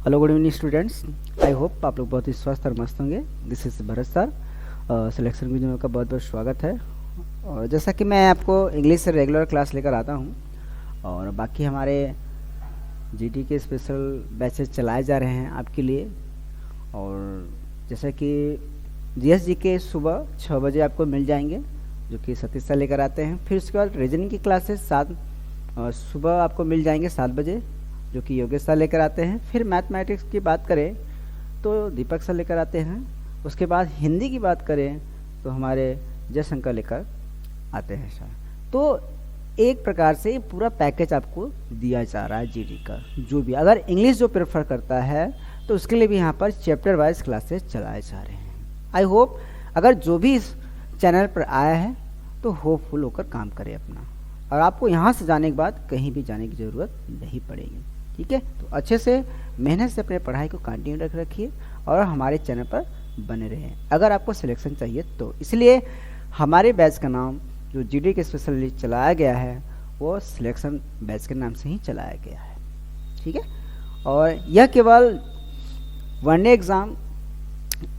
Hello good evening students. I hope आप लोग बहुत ही स्वस्थ और मस्त होंगे। This is Bharat sir. Selection video का बहुत बहुत स्वागत है। और जैसा कि मैं आपको इंग्लिश से रेगुलर क्लास लेकर आता हूं और बाकी हमारे जीडी के स्पेशल बैचेस चलाए जा रहे हैं आपके लिए। और जैसा कि जीएस जी के सुबह 6 बजे आपको मिल जाएंगे जो कि सतीश सर लेकर आते हैं। फिर उसके बाद रीजनिंग की क्लासेस सुबह आपको मिल जाएंगे 7 बजे जो कि योगेश सर लेकर आते हैं। फिर मैथमेटिक्स की बात करें तो दीपक सर लेकर आते हैं। उसके बाद हिंदी की बात करें तो हमारे जयशंकर लेकर आते हैं सर। तो एक प्रकार से पूरा पैकेज आपको दिया जा रहा है जीडी का। जो भी अगर इंग्लिश जो प्रेफर करता है तो उसके लिए भी यहाँ पर चैप्टर वाइज क्लासेस चलाए जा रहे हैं। आई होप अगर जो भी इस चैनल पर आया है तो होपफुल होकर काम करे अपना, और आपको यहाँ से जाने के बाद कहीं भी जाने की ज़रूरत नहीं पड़ेगी। ठीक है, तो अच्छे से मेहनत से अपने पढ़ाई को कंटिन्यू रखिए और हमारे चैनल पर बने रहें अगर आपको सिलेक्शन चाहिए तो। इसलिए हमारे बैच का नाम जो जीडी के स्पेशली चलाया गया है वो सिलेक्शन बैच के नाम से ही चलाया गया है। ठीक है, और यह केवल वनडे एग्ज़ाम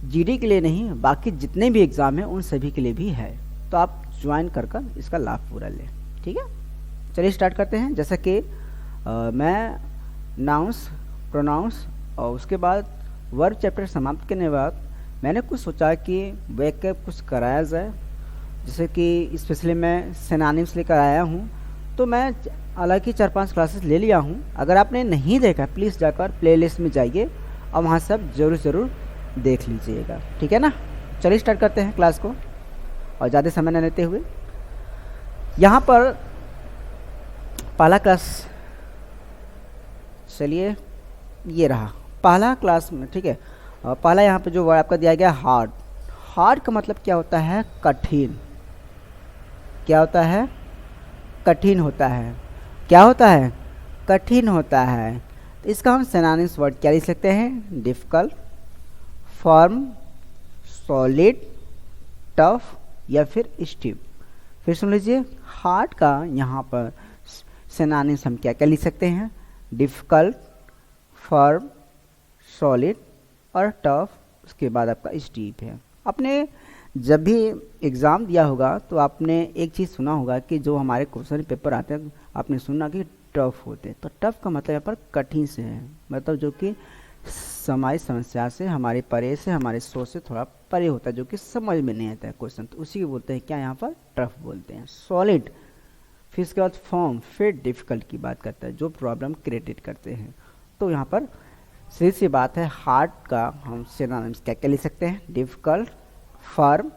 जीडी के लिए नहीं, बाकी जितने भी एग्ज़ाम हैं उन सभी के लिए भी है। तो आप ज्वाइन कर इसका लाभ पूरा लें। ठीक है, चलिए स्टार्ट करते हैं। जैसा कि मैं नाउंस, प्रोनाउंस और उसके बाद वर्ब चैप्टर समाप्त करने के बाद मैंने कुछ सोचा कि बैकअप कुछ कराया जाए। जैसे कि स्पेशली मैं सिनोनिम्स लेकर आया हूँ, तो मैं हालांकि 4-5 क्लासेस ले लिया हूँ। अगर आपने नहीं देखा प्लीज़ जाकर प्लेलिस्ट में जाइए और वहाँ सब ज़रूर देख लीजिएगा। ठीक है ना, चलिए स्टार्ट करते हैं क्लास को और ज़्यादा समय न लेते हुए। यहाँ पर पहला क्लास, चलिए ये रहा पहला क्लास में। ठीक है, पहला यहाँ पे जो वर्ड आपका दिया गया हार्ड। हार्ड का मतलब क्या होता है? कठिन। क्या होता है? कठिन होता है। क्या होता है? कठिन होता है। तो इसका हम सिनोनिम्स वर्ड क्या लिख सकते हैं? डिफिकल्ट, फर्म, सॉलिड, टफ या फिर स्टीफ। फिर सुन लीजिए, हार्ड का यहाँ पर सिनोनिम्स हम क्या क्या लिख सकते हैं? डिफ़िकल्ट, फर्म, सॉलिड और टफ। उसके बाद आपका स्टीप है। आपने जब भी एग्ज़ाम दिया होगा तो आपने एक चीज़ सुना होगा कि जो हमारे क्वेश्चन पेपर आते हैं आपने सुना कि टफ होते हैं। तो टफ का मतलब यहाँ पर कठिन से है, मतलब जो कि हमारी समस्या से, हमारे परे से, हमारे सोच से थोड़ा परे होता है, जो कि समझ में नहीं आता है क्वेश्चन, तो उसी को बोलते हैं क्या? यहाँ पर टफ बोलते हैं। सॉलिड, फिर इसके बाद फॉर्म, फिर डिफ़िकल्ट की बात करता है जो प्रॉब्लम क्रिएट करते हैं। तो यहाँ पर सीधी सी बात है, हार्ड का हम सिनोनिम्स क्या क्या लिख सकते हैं? डिफ़िकल्ट, फर्म,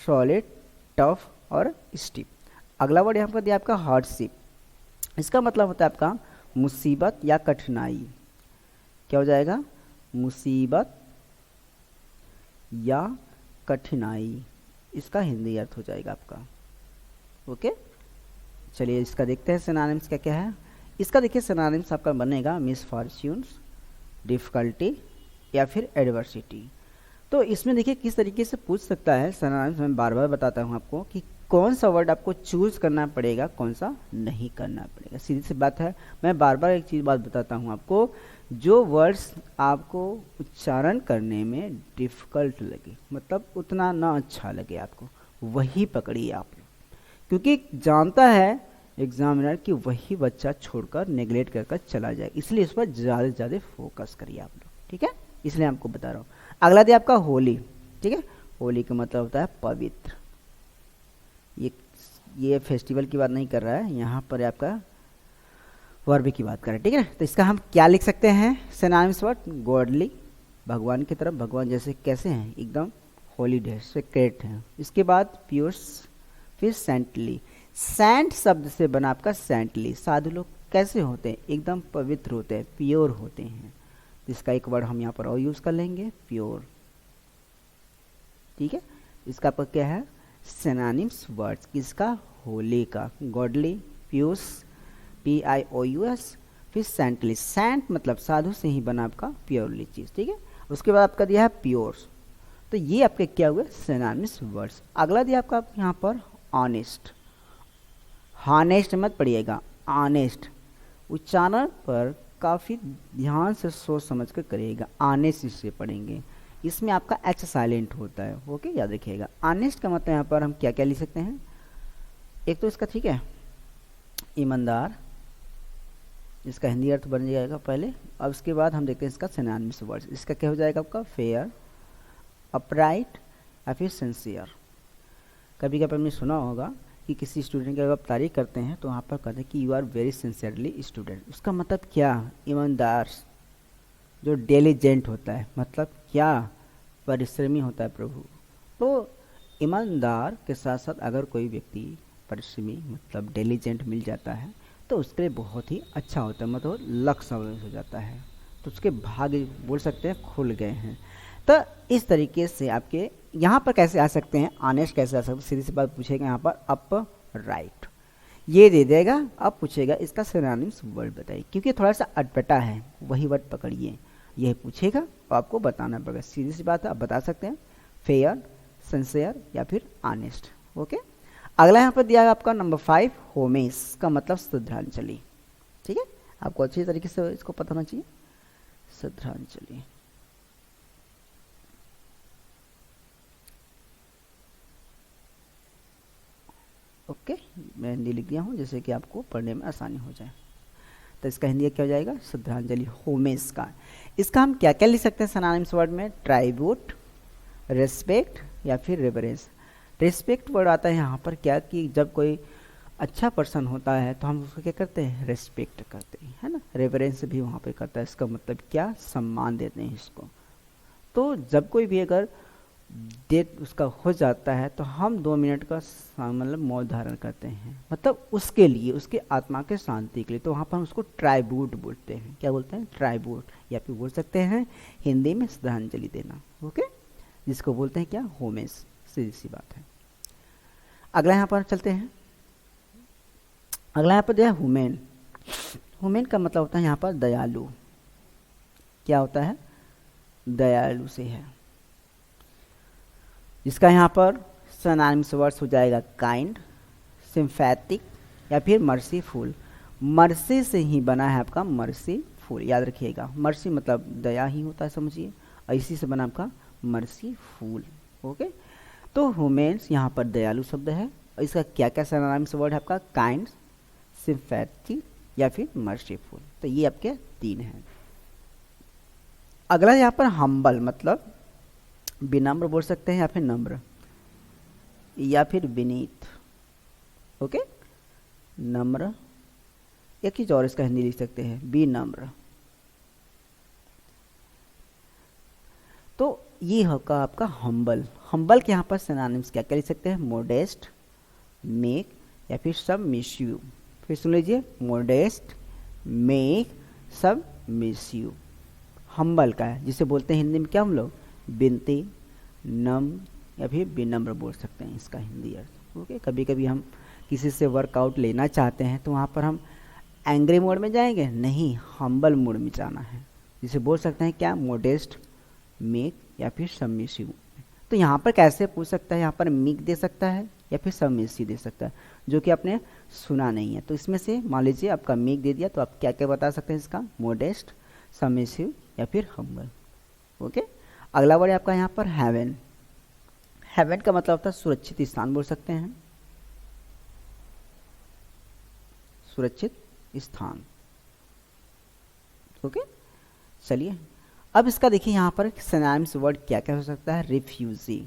सॉलिड, टफ और स्टीप। अगला वर्ड यहाँ पर दिया आपका हार्डशिप। इसका मतलब होता है आपका मुसीबत या कठिनाई। क्या हो जाएगा? मुसीबत या कठिनाई, इसका हिंदी अर्थ हो जाएगा आपका। ओके, चलिए इसका देखते हैं सिनोनिम्स क्या क्या है। इसका देखिए सिनोनिम्स आपका बनेगा मिसफॉर्च्यून्स, डिफ़िकल्टी या फिर एडवर्सिटी। तो इसमें देखिए किस तरीके से पूछ सकता है सिनोनिम्स। मैं बार बार बताता हूँ आपको कि कौन सा वर्ड आपको चूज़ करना पड़ेगा, कौन सा नहीं करना पड़ेगा। सीधी सी बात है, मैं बार बार एक बात बताता हूँ आपको, जो वर्ड्स आपको उच्चारण करने में डिफ़िकल्ट लगे, मतलब उतना ना अच्छा लगे आपको, वही पकड़िए आप लोग, क्योंकि जानता है एग्जामिनर कि वही बच्चा छोड़कर नेगलेक्ट कर चला जाए, इसलिए इस पर ज़्यादा से ज़्यादा फोकस करिए आप लोग। ठीक है, इसलिए आपको बता रहा हूँ। अगला दिया आपका होली। ठीक है, होली का मतलब होता है पवित्र। ये फेस्टिवल की बात नहीं कर रहा है, यहाँ पर आपका वर्ब की बात करें। ठीक है, तो इसका हम क्या लिख सकते हैं सिनोनिम्स वर्ड? गॉडली, भगवान की तरफ, भगवान जैसे कैसे हैं? एकदम हॉलीडे है, सेक्रेट हैं। इसके बाद प्योर्स, फिर सेंटली। सेंट शब्द से बना आपका सेंटली। साधु लोग कैसे होते हैं? एकदम पवित्र होते हैं, प्योर होते हैं। इसका एक वर्ड हम यहाँ पर और यूज़ कर लेंगे, प्योर। ठीक है, इसका आपका क्या है? सिनोनिम्स वर्ड्स किसका? होली का। गॉडली, प्योर्स, PIOUS, फिर सेंटली। सेंट मतलब साधु से ही बना आपका प्योरली चीज़। ठीक है, उसके बाद आपका दिया है प्योर्स। तो ये आपके क्या हुए? Synonyms words. अगला दिया आपका यहाँ पर ऑनेस्ट। हॉनेस्ट मत पढ़िएगा, ऑनेस्ट। उच्चारण पर काफ़ी ध्यान से सोच समझ कर करिएगा, ऑनेस्ट से पढ़ेंगे। इसमें आपका एच साइलेंट होता है, ओके, याद रखिएगा। ऑनेस्ट का मतलब यहाँ पर हम क्या क्या लिख सकते हैं, एक तो इसका ठीक है ईमानदार, इसका हिंदी अर्थ बन जाएगा पहले। अब उसके बाद हम देखते हैं इसका सिनोनिम्स वर्ड्स। इसका क्या हो जाएगा आपका फेयर, अपराइट या फिर सिंसियर। कभी कभी आपने सुना होगा कि किसी स्टूडेंट की अगर आप तारीफ करते हैं तो वहाँ पर कहते हैं कि you are very sincerely student. उसका मतलब क्या, ईमानदार, जो डिलिजेंट होता है, मतलब क्या, परिश्रमी होता है प्रभु। तो ईमानदार के साथ साथ अगर कोई व्यक्ति परिश्रमी मतलब डिलिजेंट मिल जाता है तो उसके लिए बहुत ही अच्छा होता है, मतलब लक सवस हो जाता है, तो उसके भाग्य बोल सकते हैं खुल गए हैं। तो इस तरीके से आपके यहाँ पर कैसे आ सकते हैं, ऑनेस्ट कैसे आ सकते हैं, सीधी सी बात पूछेगा यहाँ पर अप राइट, ये दे देगा। अब पूछेगा इसका सिनोनिम्स वर्ड बताइए, क्योंकि थोड़ा सा अटपटा है, वही वर्ड पकड़िए, यह पूछेगा और आपको बताना पड़ेगा। सीधी सी बात है, आप बता सकते हैं फेयर, सिंसियर या फिर ऑनेस्ट, ओके। अगला यहाँ पर दिया है आपका नंबर 5 होमेस का मतलब श्रद्धांजलि, ठीक है, आपको अच्छी तरीके से इसको पता होना चाहिए, श्रद्धांजलि। ओके, मैं हिंदी लिख दिया हूँ जैसे कि आपको पढ़ने में आसानी हो जाए। तो इसका हिंदी क्या हो जाएगा, श्रद्धांजलि, होमेस का। इसका हम क्या क्या लिख सकते हैं सिनोनिम्स वर्ड में, ट्राइब्यूट, रेस्पेक्ट या फिर रेवरेंस। रेस्पेक्ट वर्ड आता है यहाँ पर क्या कि जब कोई अच्छा पर्सन होता है तो हम उसको क्या करते हैं, रेस्पेक्ट करते हैं, है ना। रेवरेंस भी वहाँ पे करता है, इसका मतलब क्या, सम्मान देते हैं इसको। तो जब कोई भी अगर डेथ उसका हो जाता है तो हम 2 मिनट का मतलब मौन धारण करते हैं, मतलब उसके लिए, उसके आत्मा के शांति के लिए। तो वहाँ पर हम उसको ट्राइब्यूट बोलते हैं, क्या बोलते हैं, ट्राइब्यूट, या फिर बोल सकते हैं हिंदी में श्रद्धांजलि देना, ओके, जिसको बोलते हैं क्या, होमेस, सीधी सी बात है। अगला यहाँ पर चलते हैं, अगला यहाँ पर दिया हुमेन। हुमेन का मतलब होता है यहाँ पर दयालु, क्या होता है, दयालु से है। इसका यहाँ पर सिनोनिम्स वर्ड्स हो जाएगा काइंड, सिम्पैथिक या फिर मर्सीफुल। मर्सी से ही बना है आपका मर्सीफुल, याद रखिएगा, मर्सी मतलब दया ही होता है, समझिए, इसी से बना आपका मर्सीफुल, ओके। तो ह्यूमेन्स यहाँ पर दयालु शब्द है, और इसका क्या क्या सिनोनिम्स वर्ड है आपका, काइंड, सिम्पैथिक या फिर मर्सीफुल। तो ये आपके 3 हैं। अगला यहाँ पर हम्बल मतलब विनम्र बोल सकते हैं, या फिर नम्र या फिर विनीत, ओके, नम्र। एक चीज और इसका हिंदी लिख सकते हैं, विनम्र। तो ये होगा आपका हम्बल। हम्बल के यहाँ पर सिनोनिम्स क्या क्या लिख सकते हैं, मोडेस्ट, मेक या फिर सबमिसिव। फिर सुन लीजिए, मोडेस्ट, मेक, सबमिसिव। हम्बल का है, जिसे बोलते हैं हिंदी में क्या हम लोग, बिनती, नम्र या फिर विनम्र बोल सकते हैं इसका हिंदी अर्थ, ओके। कभी कभी हम किसी से वर्कआउट लेना चाहते हैं तो वहाँ पर हम एंग्री मोड में जाएंगे, नहीं, हम्बल मोड में जाना है, जिसे बोल सकते हैं क्या, मोडेस्ट, मेक या फिर सबमिसिव। तो यहाँ पर कैसे पूछ सकता है, यहाँ पर मीक दे सकता है या फिर सबमिसिव दे सकता है, जो कि आपने सुना नहीं है। तो इसमें से मान लीजिए आपका मीक दे दिया, तो आप क्या क्या बता सकते हैं इसका, मोडेस्ट, सबमिसिव या फिर हम्बल, ओके। अगला वर्ड आपका यहाँ पर हेवन। हेवन का मतलब होता है सुरक्षित स्थान बोल सकते हैं, सुरक्षित स्थान, ओके। चलिए अब इसका देखिए यहाँ पर सिनोनिम्स वर्ड क्या क्या हो सकता है, रिफ्यूजी,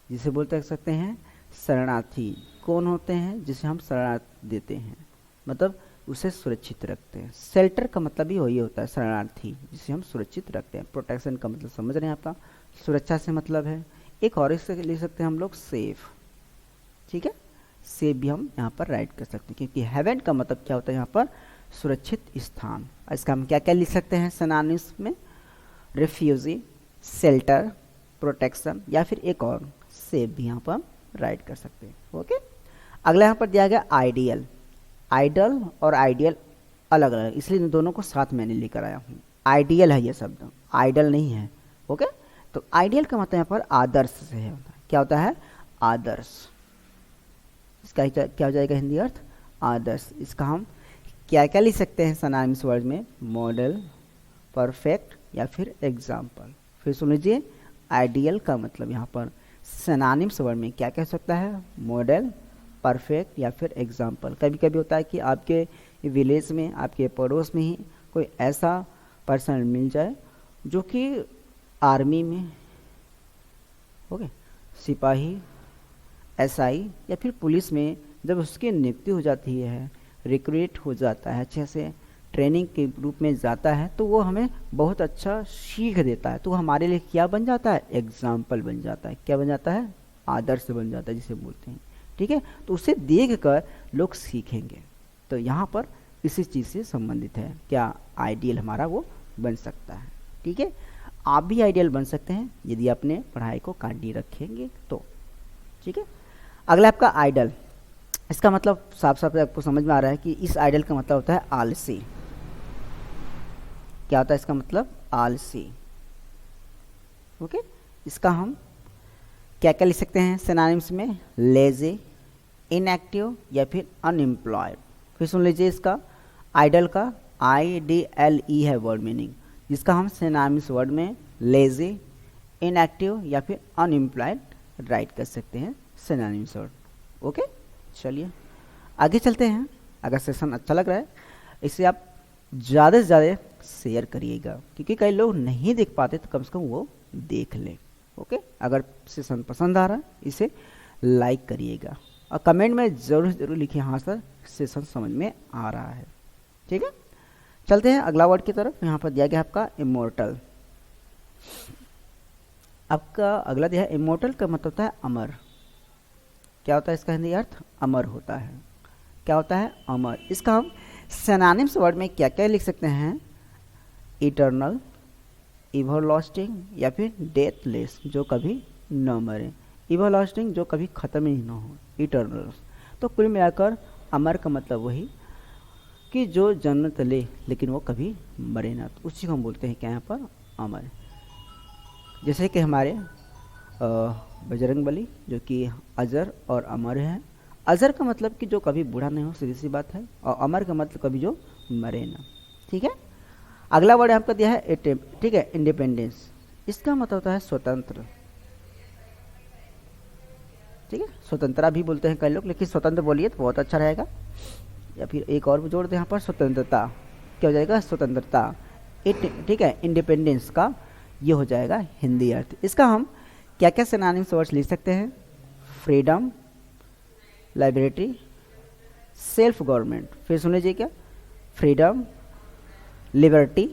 जिसे बोलते सकते हैं शरणार्थी। कौन होते हैं, जिसे हम शरणार्थी देते हैं, मतलब उसे सुरक्षित रखते हैं। शेल्टर का मतलब भी वही होता है, शरणार्थी, जिसे हम सुरक्षित रखते हैं। प्रोटेक्शन का मतलब समझ रहे हैं आपका, सुरक्षा से मतलब है। एक और इससे ले सकते हैं हम लोग सेफ, ठीक है, सेफ भी हम यहाँ पर राइट कर सकते हैं, क्योंकि हेवन का मतलब क्या होता है यहाँ पर, सुरक्षित स्थान। इसका हम क्या क्या लिख सकते हैं सिनोनिम्स में, रिफ्यूजी, शेल्टर, प्रोटेक्शन या फिर एक और सेफ भी यहाँ पर राइट कर सकते हैं, ओके। अगला यहाँ पर दिया गया आइडियल। आइडल और आइडियल अलग अलग, इसलिए इन दोनों को साथ मैंने लेकर आया हूँ। आइडियल है ये शब्द, आइडल नहीं है, ओके। तो आइडियल का मतलब यहाँ पर आदर्श से है, क्या होता है, आदर्श। इसका क्या हो जाएगा हिंदी अर्थ, आदर्श। इसका हम क्या क्या लिख सकते हैं सिनोनिम्स वर्ड में? मॉडल, परफेक्ट या फिर एग्जाम्पल। फिर सुन लीजिए, आइडियल का मतलब यहाँ पर सिनोनिम्स वर्ड में क्या कह सकता है? मॉडल, परफेक्ट या फिर एग्जाम्पल। कभी कभी होता है कि आपके विलेज में, आपके पड़ोस में ही कोई ऐसा पर्सन मिल जाए जो कि आर्मी में, ओके, सिपाही, एसआई या फिर पुलिस में जब उसकी नियुक्ति हो जाती है, रिक्रूट हो जाता है, अच्छे से ट्रेनिंग के रूप में जाता है, तो वो हमें बहुत अच्छा सीख देता है। तो हमारे लिए क्या बन जाता है? एग्जाम्पल बन जाता है। क्या बन जाता है? आदर्श बन जाता है जिसे बोलते हैं। ठीक है, तो उसे देख कर लोग सीखेंगे। तो यहाँ पर इसी चीज़ से संबंधित है, क्या आइडियल हमारा वो बन सकता है। ठीक है, आप भी आइडियल बन सकते हैं यदि अपने पढ़ाई को काटी रखेंगे तो। ठीक है, अगला आपका आइडल। इसका मतलब साफ साफ आपको समझ में आ रहा है कि इस आइडल का मतलब होता है आलसी। क्या होता है इसका मतलब? आलसी। ओके, इसका हम क्या क्या लिख सकते हैं सिनोनिम्स में? लेजी, इनएक्टिव या फिर अनएम्प्लॉयड। फिर सुन लीजिए, इसका आइडल का IDLE है वर्ड मीनिंग, जिसका हम सिनोनिम्स वर्ड में लेजी, इनएक्टिव या फिर अनएम्प्लॉयड राइट कर सकते हैं सिनोनिम्स वर्ड। ओके, चलिए आगे चलते हैं। अगर सेशन अच्छा लग रहा है इसे आप ज़्यादा से ज़्यादा शेयर करिएगा, क्योंकि कई लोग नहीं देख पाते, तो कम से कम वो देख लें। ओके, अगर सेशन पसंद आ रहा है इसे लाइक करिएगा और कमेंट में ज़रूर लिखिए हाँ सर सेशन समझ में आ रहा है। ठीक है, चलते हैं अगला वर्ड की तरफ। यहाँ पर दिया गया आपका इमोर्टल। आपका अगला दिया है इमोर्टल का मतलब होता है अमर। क्या होता है इसका हिंदी अर्थ? अमर होता है। क्या होता है? अमर। इसका हम सिनोनिम्स वर्ड में क्या क्या लिख सकते हैं? इटर्नल, एवरलास्टिंग या फिर डेथलेस, जो कभी न मरे। एवरलास्टिंग, जो कभी खत्म ही ना हो, इटर्नल। तो कुल मिलाकर अमर का मतलब वही कि जो जन्नत ले लेकिन वो कभी मरे ना, तो उसी को हम बोलते हैं क्या यहाँ पर? अमर। जैसे कि हमारे बजरंगबली जो कि अजर और अमर है। अजर का मतलब कि जो कभी बूढ़ा नहीं हो, सीधी सी बात है, और अमर का मतलब कभी जो मरे ना। ठीक है, अगला वर्ड आपका दिया है ठीक है, इंडिपेंडेंस। इसका मतलब होता है स्वतंत्र। ठीक है, स्वतंत्रता भी बोलते हैं कई लोग, लेकिन स्वतंत्र बोलिए तो बहुत अच्छा रहेगा। या फिर एक और जोड़ दें यहाँ पर, स्वतंत्रता। क्या हो जाएगा? स्वतंत्रता। ठीक है, इंडिपेंडेंस का ये हो जाएगा हिंदी अर्थ। इसका हम क्या क्या सिनोनिम्स वर्ड्स लिख सकते हैं? Freedom, liberty, self government. फिर सुन लीजिए, क्या? Freedom, liberty,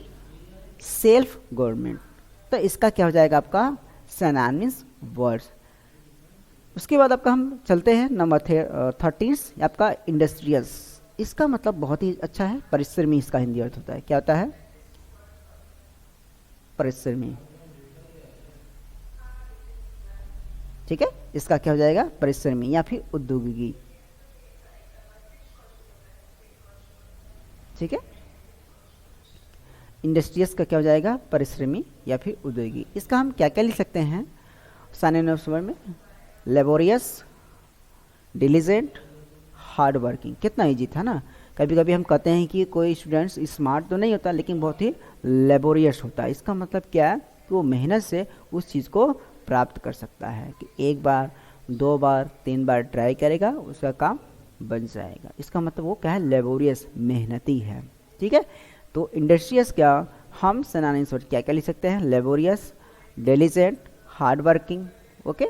self government. तो इसका क्या हो जाएगा आपका सिनोनिम्स वर्ड्स। उसके बाद आपका हम चलते हैं नंबर 13 आपका इंडस्ट्रियस। इसका मतलब बहुत ही अच्छा है, परिश्रमी इसका हिंदी अर्थ होता है। क्या होता है? परिश्रमी। ठीक है, इसका क्या हो जाएगा? परिश्रमी या फिर उद्योगी। ठीक है, इंडस्ट्रियस का क्या हो जाएगा? परिश्रमी या फिर उद्योगी। इसका हम क्या क्या लिख सकते हैं सिनोनिम्स वर्ड में? Laborious, diligent, hard working. कितना इजी था ना। कभी कभी हम कहते हैं कि कोई स्टूडेंट्स स्मार्ट तो नहीं होता लेकिन बहुत ही लेबोरियस होता है। इसका मतलब क्या है? कि वो मेहनत से उस चीज़ को प्राप्त कर सकता है, कि एक बार, 2 बार, 3 बार ट्राई करेगा, उसका काम बन जाएगा। इसका मतलब वो क्या है? लेबोरियस, मेहनती है। ठीक है, तो इंडस्ट्रियस क्या हम सिनोनिम्स वर्ड क्या क्या लिख सकते हैं? Laborious, diligent, hard working. Okay,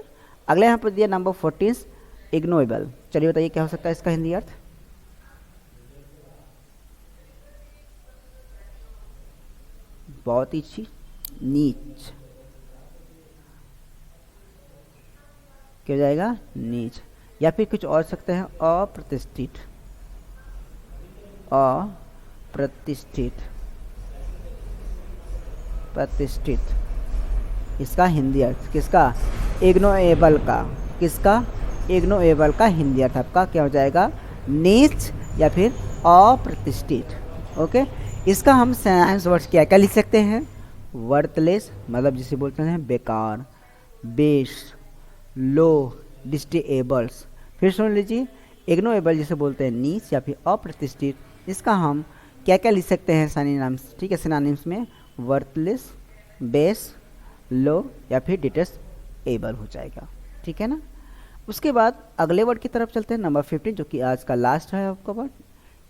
अगले यहाँ पर दिया नंबर 14 इग्नोरेबल। चलिए बताइए क्या हो सकता है इसका हिंदी अर्थ? बहुत ही अच्छी, नीच। क्या हो जाएगा? नीच। या फिर कुछ और सकते हैं, अप्रतिष्ठित। अप्रतिष्ठित, प्रतिष्ठित। इसका हिंदी अर्थ किसका? इग्नोरेबल का। किसका? इग्नोरेबल का हिंदी अर्थ आपका क्या हो जाएगा? नीच या फिर अप्रतिष्ठित। ओके, इसका हम सिनोनिम्स वर्ड्स क्या क्या लिख सकते हैं? वर्थलेस, मतलब जिसे बोलते हैं बेकार, बेस, लो, डिस्टेबल्स। फिर सुन लीजिए, इग्नोरेबल जिसे बोलते हैं नीच या फिर अप्रतिष्ठित, इसका हम क्या क्या लिख सकते हैं सिनोनिम्स, ठीक है। सिनोनिम्स में वर्थलेस, बेस, लो या फिर डिटेस्टेबल हो जाएगा, ठीक है ना। उसके बाद अगले वर्ड की तरफ चलते हैं, नंबर 15, जो कि आज का लास्ट है आपका वर्ड।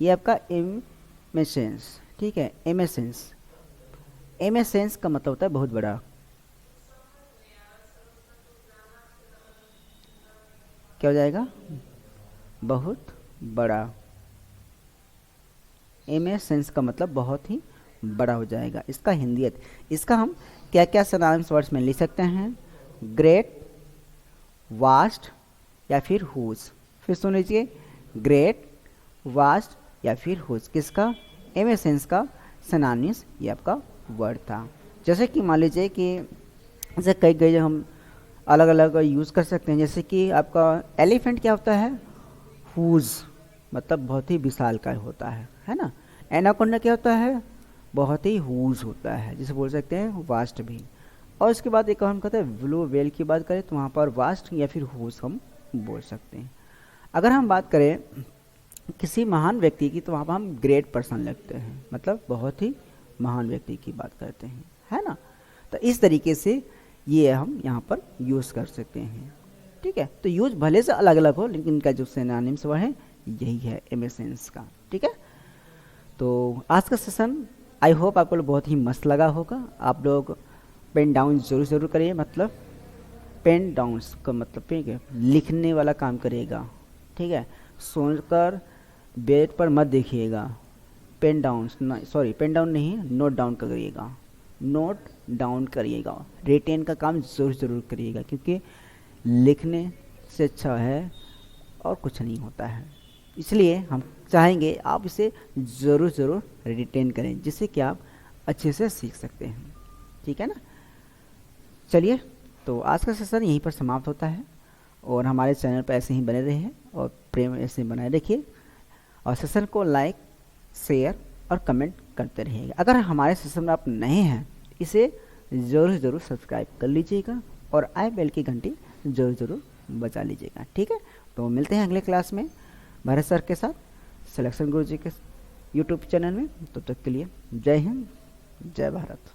ये आपका एमेसेंस, ठीक है। एमेसेंस, एमेसेंस का मतलब होता है बहुत बड़ा। क्या हो जाएगा? बहुत बड़ा। एमेसेंस का मतलब बहुत ही बड़ा हो जाएगा। इसका हिंदी अर्थ, इसका हम क्या क्या सिनोनिम्स वर्ड्स में लिख सकते हैं? ग्रेट, वास्ट या फिर हुज। फिर सुन लीजिए, ग्रेट, वास्ट या फिर हुज किसका? एमेसेंस का सिनोनिम्स ये आपका वर्ड था। जैसे कि मान लीजिए कि जैसे कई कई हम अलग अलग यूज़ कर सकते हैं। जैसे कि आपका एलिफेंट क्या होता है? हुज, मतलब बहुत ही विशालकाय होता है ना। एनाकोंडा क्या होता है? बहुत ही हुज होता है, जिसे बोल सकते हैं वास्ट भी। और उसके बाद एक हम कहते हैं ब्लू वेल की बात करें तो वहाँ पर वास्ट या फिर हुज हम बोल सकते हैं। अगर हम बात करें किसी महान व्यक्ति की तो वहाँ पर हम ग्रेट पर्सन लगते हैं, मतलब बहुत ही महान व्यक्ति की बात करते हैं, है ना। तो इस तरीके से ये हम यहाँ पर यूज़ कर सकते हैं, ठीक है। तो यूज भले से अलग अलग हो लेकिन इनका जो सिनोनिम्स वर्ड है यही है एमेसेंस का, ठीक है। तो आज का सेशन आई होप आपको लोग बहुत ही मस्त लगा होगा। आप लोग पेन डाउन ज़रूर करिए, मतलब पेन डाउन्स का मतलब ठीक है लिखने वाला काम करिएगा, ठीक है। सोचकर बेड पर मत देखिएगा, pen down, sorry pen down नहीं, नोट डाउन करिएगा, नोट डाउन करिएगा। रिटेन का काम ज़रूर करिएगा, क्योंकि लिखने से अच्छा है और कुछ नहीं होता है। इसलिए हम चाहेंगे आप इसे ज़रूर रिटेन करें, जिससे कि आप अच्छे से सीख सकते हैं, ठीक है ना। चलिए, तो आज का सेशन यहीं पर समाप्त होता है और हमारे चैनल पर ऐसे ही बने रहिए और प्रेम ऐसे बनाए रखिए और सेशन को लाइक, शेयर और कमेंट करते रहिएगा। अगर हमारे सेशन में आप नए हैं इसे ज़रूर सब्सक्राइब कर लीजिएगा और आई बेल की घंटी ज़रूर बजा लीजिएगा, ठीक है। तो मिलते हैं अगले क्लास में भरत सर के साथ सिलेक्शन गुरुजी के यूट्यूब चैनल में। तब तक के लिए जय हिंद, जय भारत।